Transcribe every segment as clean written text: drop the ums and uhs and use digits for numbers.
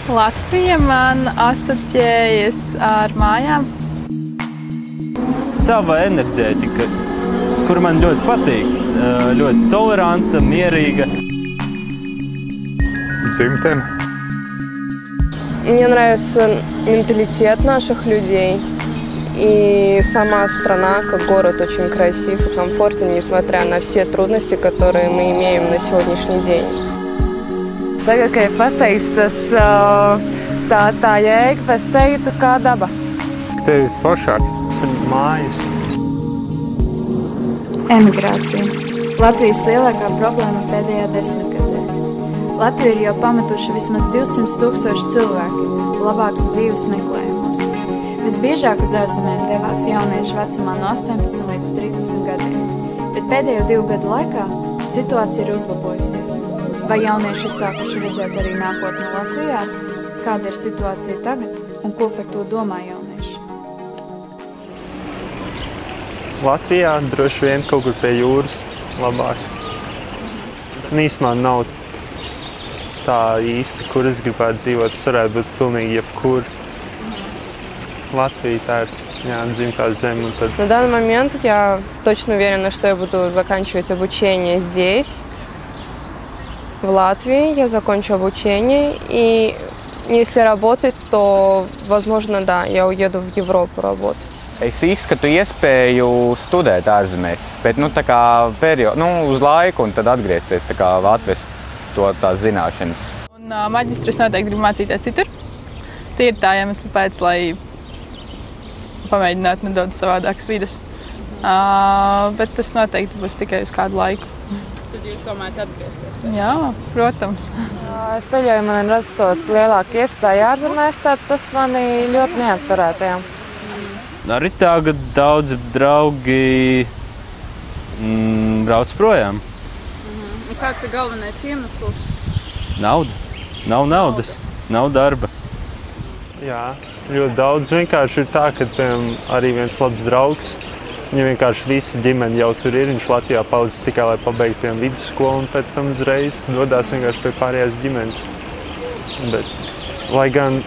Latvija man asociējas ar mājām. Sava enerģētika, kur man ļoti patīk. Ļoti toleranta, mierīga. Dzimtene. Мне нравится менталитет наших людей. И сама страна, как город, очень красив и комфортен, несмотря на все трудности, которые мы имеем на сегодняшний день. Tagad, kad ir pateikts, tas tā jēga, es teiktu, kā daba. Te ir foršāk. Mājas. Emigrācija. Latvijas lielākā problēma pēdējā desmitgadē. Latviju ir jau pametuši vismaz 200,000 cilvēki labākas dzīves meklējumos. Visbiežāk uz ārzemēm devās jaunieši vecumā no 18 līdz 30 gadiem, bet pēdējo 2 gadu laikā situācija ir uzlabojusies. Vai jaunieši ir sākuši redzēt arī nākotni Latvijā? Kāda ir situācija tagad un ko par to domā jaunieši? Latvijā droši vien kaut kur pie jūras labāk. Īsumā nav tā īsti, kur es gribētu dzīvot. Tas varētu būt pilnīgi jebkur. Латвия, так, dzimtā zeme. На данный момент я точно уверена, что я буду заканчивать обучение здесь, в Латвии. Я закончу обучение, и если работать, то, возможно, да, я уеду в Европу работать. Es izskatu iespēju studēt ārzemēs, bet tā kā uz laiku un tad atgriezties, tā kā atvest tās zināšanas. Un maģistru es noteikti gribu mācīties citur. Tie ir tā iemesli pēc, lai pamēģinātu nedaudz savādākas vides. Bet tas noteikti būs tikai uz kādu laiku. Tad jūs domājat atgriezties pēc? Jā, protams. Es pieļauju, man rastos lielāka iespēja ārzemēs, tad tas mani ļoti neapturētu. Jā. Arī tagad daudzi draugi brauc projām. Kāds ir galvenais iemesls? Nauda. Nav naudas, nav darba. Jā, ļoti daudz. Vienkārši ir tā, ka arī viens labs draugs, viņa vienkārši visa ģimene jau tur ir. Viņš Latvijā palicis tikai, lai pabeigtu vidusskolu un pēc tam uzreiz dodās vienkārši pie pārējās ģimenes. Bet, lai gan,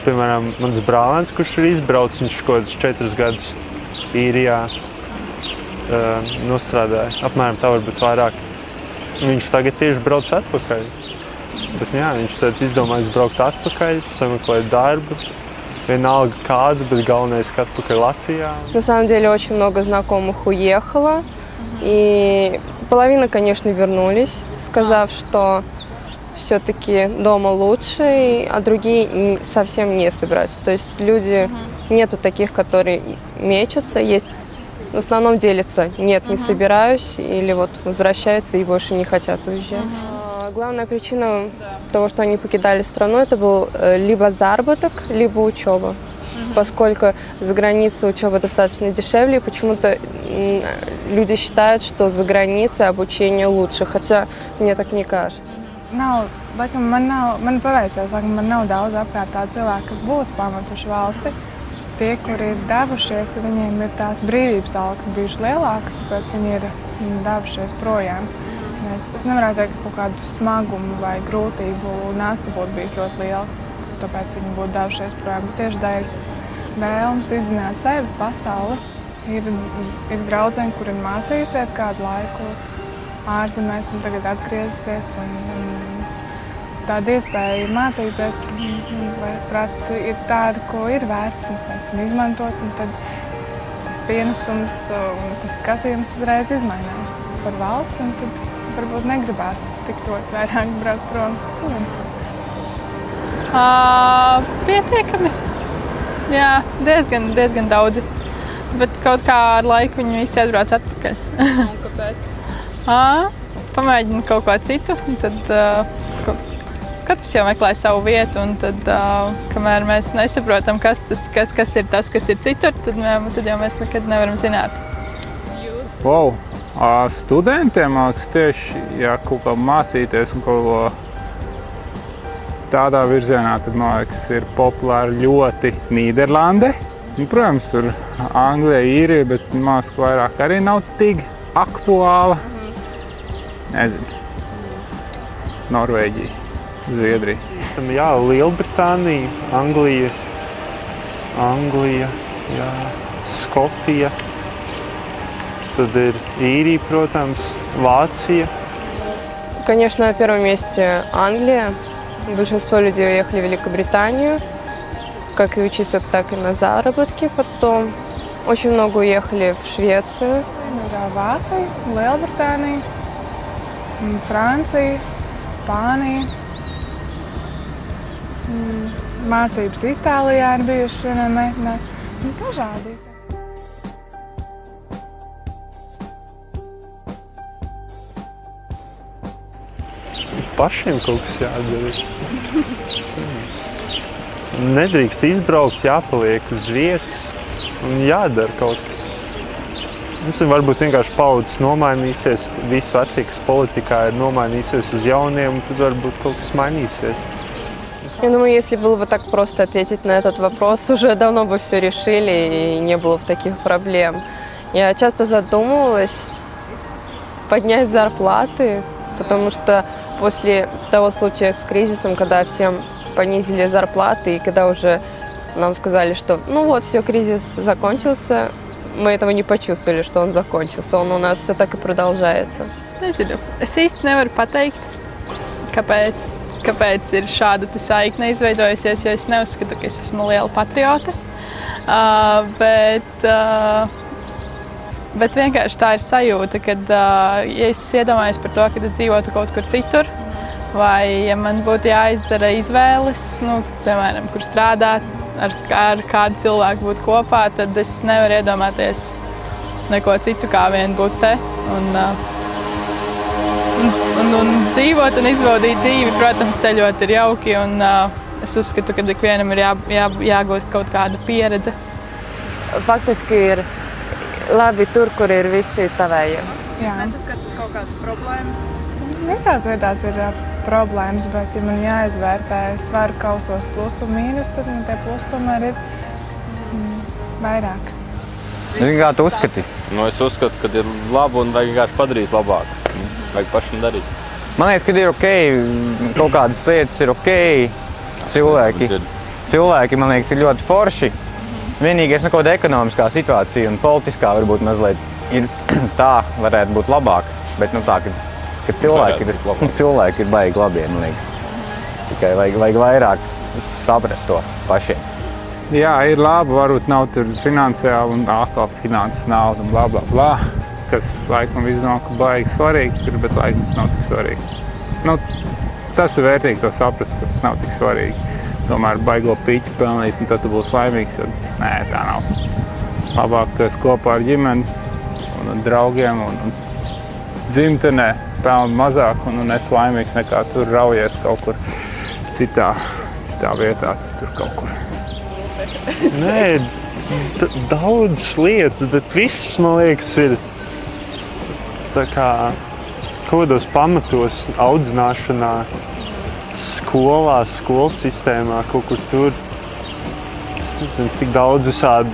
piemēram, mans brālēns, kurš ir izbraucis, viņš kaut kādus 4 gadus īrijā nostrādāja. Apmēram tā varbūt vairāk. Viņš tagad tieši brauc atpakaļ. Bet jā, viņš tad izdomājis braukt atpakaļ, sameklēt darbu. Vienalga kādu, bet galvenais, ka atpakaļ Латвия. На самом деле очень много знакомых уехало. И половина, конечно, вернулись, сказав, что все-таки дома лучше, а другие совсем не собираются. То есть люди, нету таких, которые мечутся, есть, в основном делятся, нет, не собираюсь, или вот возвращаются и больше не хотят уезжать. Главная причина того, что они покидали страну, это был либо заработок, либо учеба. Поскольку за границей учеба достаточно дешевле, и почему-то люди считают, что за границей обучение лучше, хотя мне так не кажется. Man paveicās, man nav daudz apkārt tādu cilvēku, kas būtu pametuši valsti. Tie, kuri ir devušies, viņiem ir tās brīvības algas bijušas lielākas, tāpēc viņi ir devušies projām. Es nevarētu teikt, ka kaut kādu smagumu vai grūtību nasta būtu bijis ļoti liela, tāpēc viņi būtu devušies projām. Bet tieši dēļ vēlmes izzināt sevi, pasauli, ir draudzene, kur ir mācījusies kādu laiku ārzemēs un tagad atgriezusies. Tāda iespēja mācīties, manuprāt, ir tāda, ko ir vērts izmantot, un tad tas pienesums un tas skatījums uzreiz izmainās par valsti, un tad varbūt negribās tik ļoti vairāk braukt prom. Pietiekami. Jā, diezgan daudzi. Bet kaut kā ar laiku viņi visi atbrauc atpakaļ. Un kāpēc? Pamēģina kaut ko citu, un tad katrs jau meklē savu vietu, un tad, kamēr mēs nesaprotam, kas ir tas, kas ir citur, tad jau mēs nekad nevaram zināt. Wow. Studentiem māks tieši, ja kaut kā mācīties un kaut ko tādā virzienā, tad, man liekas, ir populāri ļoti Nīderlande. Protams, tur Anglija, Īrija, bet māks vairāk arī nav tik aktuāla. Nezinu. Norvēģija, Zviedrija. pazīstami, jā, Lielbritānija, Anglija, jā, Skotija, tad ir Īrija, protams, Vācija. Конечно, на первом месте Англия. Большинство людей уехали в Великобританию, как и учиться, так и на заработки потом. Очень много уехали в Швецию. Vācija, Lielbritānija, Francija, Spānija. Mācības Itālijā ir bijušas vienai meitenei. Dažādi. Pašiem kaut kas jādara. Nedrīkst izbraukt, jāpaliek uz vietas un jādara kaut kas. Varbūt vienkārši paudzes nomainīsies, viss vecīgs politikā ir nomainīsies uz jauniem, un tad varbūt kaut kas mainīsies. Я думаю, если было бы так просто ответить на этот вопрос, уже давно бы все решили и не было бы таких проблем. Я часто задумывалась поднять зарплаты, потому что после того случая с кризисом, когда всем понизили зарплаты, и когда уже нам сказали, что ну вот, все, кризис закончился, мы этого не почувствовали, что он закончился. Он у нас все так и продолжается. Nezinu. Es īsti nevaru pateikt, kāpēc ir šāda saikne izveidojusies, jo es neuzskatu, ka es esmu liela patriote. Bet vienkārši tā ir sajūta, kad ja es iedomājos par to, ka es dzīvotu kaut kur citur, vai ja man būtu jāizdara izvēles, piemēram, kur strādāt, ar kādu cilvēku būt kopā, tad es nevaru iedomāties neko citu kā vien būt te. Un dzīvot un izbaudīt dzīvi, protams, ceļot ir jauki, un es uzskatu, ka ikvienam ir jāgūst kaut kāda pieredze. Faktiski ir labi tur, kur ir visi tavējie. Jūs nesaskatāt kaut kādas problēmas? Visās vietās ir problēmas, bet, ja man jāizvērtē svaru kausos plus un mīnus, tad man tie plus tomēr ir vairāk. Zini, kā tu uzskati? Es uzskatu, ka ir labi un vajag vienkārši padarīt labāk. Vajag pašam darīt. Man liekas, ka ir ok, kaut kādas lietas ir ok. Cilvēki, man liekas, ir ļoti forši. Vienīgais kaut kāda ekonomiskā situācija un politiskā varbūt mazliet ir tā, varētu būt labāk. Bet tā, ka cilvēki ir baigi labie, man liekas. Tikai vajag vairāk saprast to pašiem. Jā, ir labi, varbūt nav tur finansiāli un atkal finanses nauda un bla, bla, bla. Kas laikam izdomā, ka baigi svarīgs ir, bet laikam tas nav tik svarīgi. Tas ir vērtīgi to saprast, ka tas nav tik svarīgi. Tomēr baigo piķi pelnīt, un tad tu būsi laimīgs, jo nē, tā nav. Labāk tu esi kopā ar ģimeni un draugiem un dzimtenē pelni mazāk un esi laimīgs nekā tur raujies kaut kur citā vietā, tur kaut kur. Nē, daudz lietas, bet viss, man liekas, ir tā kā kaut kādos pamatos audzināšanā, skolā, skolas sistēmā, kaut kur tur. Es nezinu, tik daudz visādi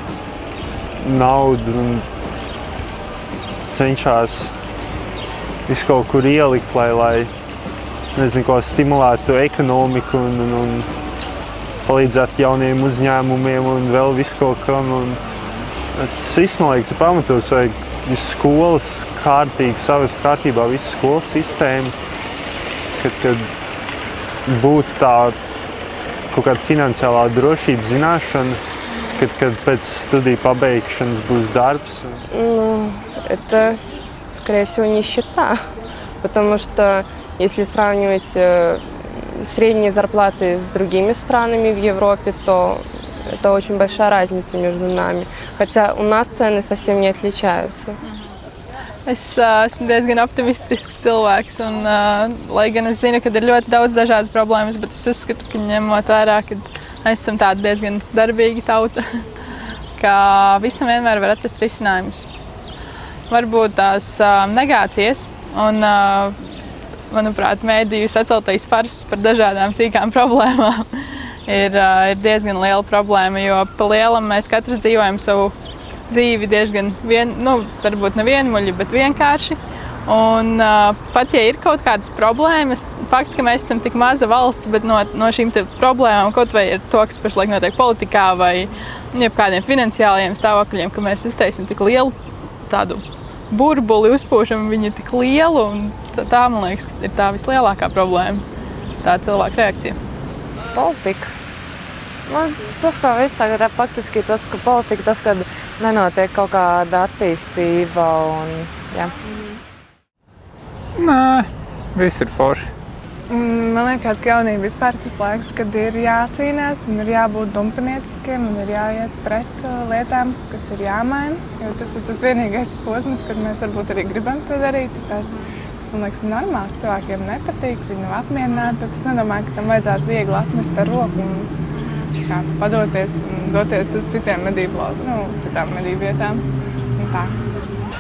naudu un cenšas visu kaut kur ielikt, lai nezinu, ko stimulētu ekonomiku un palīdzētu jauniem uzņēmumiem un vēl visu kaut kam. Tas viss, man liekas, ir pamatos, vajag skolas kārtīgi savest kārtībā visu skolas sistēmu, kad būtu tā kaut kāda finansiālā drošība, zināšana, kad pēc studiju pabeigšanas būs darbs. Это, скорее всего, нищета, потому что если сравнивать средние зарплаты с другими странами в Европе, то это очень большая разница между нами. Хотя у нас цены совсем не отличаются. Es esmu diezgan optimistisks cilvēks, un lai gan es zinu, ka ir ļoti daudz dažādas problēmas, bet es uzskatu, ka ņemot vērā, ka mēs esam tāda diezgan darbīga tauta, ka visam vienmēr var atrast risinājumus. Varbūt tās negācijas un manuprāt, mēdīju saceltais farss par dažādām sīkām problēmām ir diezgan liela problēma, jo pa lielam mēs katrs dzīvojam savu dzīvi diezgan, varbūt ne vienmuļi, bet vienkārši. Un pat, ja ir kaut kādas problēmas, fakts, ka mēs esam tik maza valsts, bet no šīm problēmām, kaut vai ir to, kas pašlaik notiek politikā vai kādiem finansiālajiem stāvokļiem, ka mēs izteiksim tik lielu tādu burbuli, uzpūšam viņu tik lielu, un tā, man liekas, ir tā vislielākā problēma, tā cilvēka reakcija. Politika. Tas, ko viss saka, ir faktiski tas, ka politika, tas, kad nenotiek kaut kāda attīstība un, jā. Nē, viss ir forši. Man liekas, ka jaunība vispār tas laiks, kad ir jācīnās un ir jābūt dumpinieciskiem un ir jāiet pret lietām, kas ir jāmaina. Jo tas ir tas vienīgais posms, kad mēs varbūt arī gribam to darīt. Tāpēc tas, man liekas, ir normāli. Cilvēkiem nepatīk, viņi nav apmierināti, bet es nedomāju, ka tam vajadzētu viegli atmest ar roku un padoties un doties uz citām medību vietām. Un tā.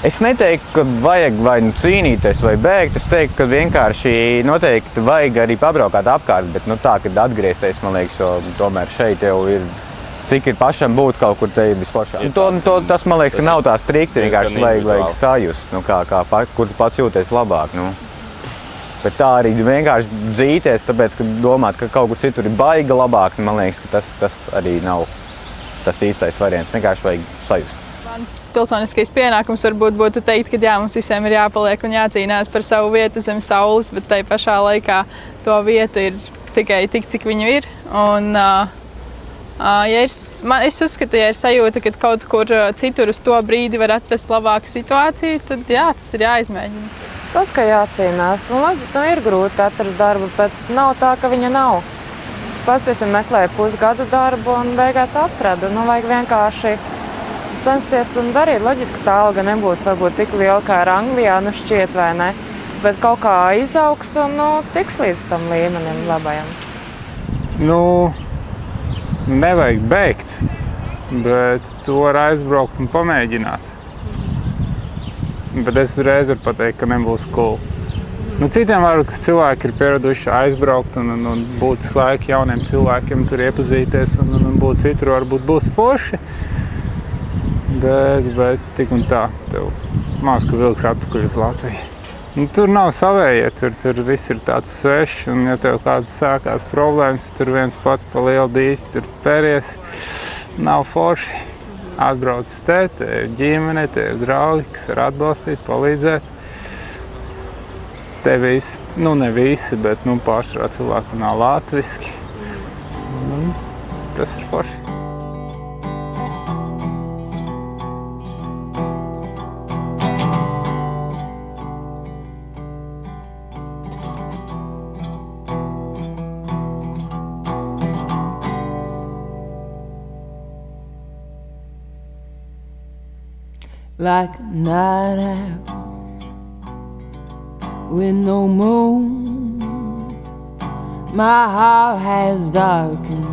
Es neteiktu, ka vajag vai nu cīnīties vai bēgt. Es teiktu, ka vienkārši noteikti vajag arī pabraukāt apkārt, bet tā, kad atgriezties, man liekas, jo tomēr šeit jau ir, cik ir pašam būt kaut kur te ir visforšāk. Tas, man liekas, ka nav tā strikti, vienkārši vajag sajust, kur tu pats jūties labāk. Bet tā arī vienkārši dzīties, tāpēc, ka domāt, ka kaut kur citur ir baiga labāk, man liekas, ka tas arī nav tas īstais variants. Vienkārši vajag sajust. Mans pilsoniskais pienākums varbūt būtu teikt, ka mums visiem ir jāpaliek un jācīnās par savu vietu zem saules, bet tai pašā laikā to vietu ir tikai tik, cik viņu ir. Un, es uzskatu, ja ir sajūta, ka kaut kur citur uz to brīdi var atrast labāku situāciju, tad jā, tas ir jāizmēģina. Tas, ka jācīnās. Un loģiski, ir grūti atrast darbu, bet nav tā, ka viņa nav. Es pat, piemēram, meklēju pusgadu darbu un beigās atradu. Vajag vienkārši censties un darīt. Loģiski, ka tā alga nebūs varbūt tik liela, kā ir Anglijā, šķiet vai ne, bet kaut kā izaugs un tiks līdz tam līmenim labajam. Nevajag bēgt, bet to var aizbraukt un pamēģināt. Bet es uzreiz varu pateikt, ka nebūs cool. Citiem varbūt, ka cilvēki ir pieraduši aizbraukt un būt visu laiku jauniem cilvēkiem, tur iepazīties un būt citur, varbūt būs forši. Bet tik un tā, tev maz, ka vilks atpakaļ uz Latviju. Tur nav savējie, tur viss ir tāds svešs, un ja tev kāds sākās problēmas, tur viens pats pa lielu dīķi tur pēries, nav forši. Atbrauc te ir ģimene, te ir draugi, kas var atbalstīt, palīdzēt. Te visi, ne visi, bet pārsvarā cilvēki nav latviski. Tas ir forši. Like a night out with no moon, my heart has darkened,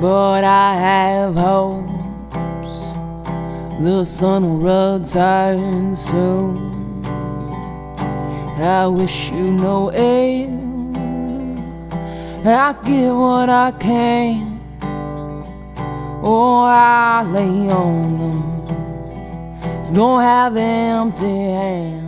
but I have hopes the sun will return soon. I wish you no ill, I give what I can, or I lay on them. Don't have empty hands.